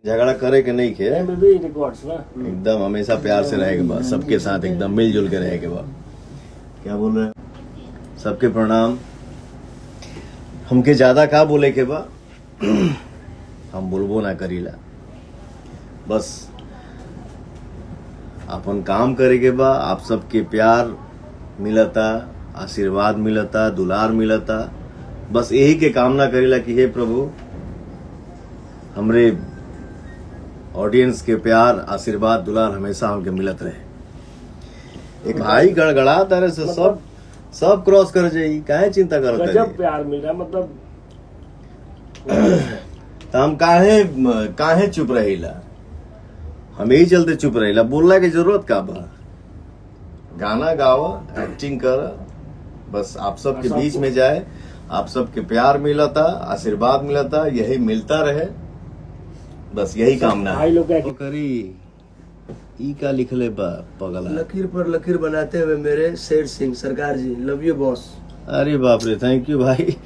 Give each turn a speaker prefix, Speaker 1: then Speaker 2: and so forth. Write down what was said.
Speaker 1: झगड़ा करे के नहीं खे
Speaker 2: भी रिकॉर्ड्स ना
Speaker 1: एकदम हमेशा प्यार से रहेगा बा सबके साथ एकदम मिलजुल के रहेगा बा। क्या बोल रहे हैं? सबके प्रणाम। हमके ज्यादा का बोले के बा हम बोलबो ना करीला, बस अपन काम करे के बा। आप सबके प्यार मिलता, आशीर्वाद मिलता, दुलार मिलता, बस यही के कामना करीला कि हे प्रभु हमरे ऑडियंस के प्यार आशीर्वाद दुलार हमेशा हमके मिलत रहे। एक भाई गड़गड़ा तरह से सब क्रॉस कर जाई, काहे चिंता करत है?
Speaker 2: गजब प्यार मिल रहा है, मतलब
Speaker 1: तो हम काहे चुप रहिला? हम यही चलते चुप रहिला, बोलना की जरूरत का बा? गाना गावा, एक्टिंग कर, बस आप सबके बीच में जाए, आप सबके प्यार मिलता, आशीर्वाद मिलता, यही मिलता रहे, बस यही कामना है। तो करी ई का लिखले बा पगला?
Speaker 3: लकीर पर लकीर बनाते हुए मेरे शेर सिंह सरकार जी, लव यू बॉस।
Speaker 1: अरे बाप रे, थैंक यू भाई।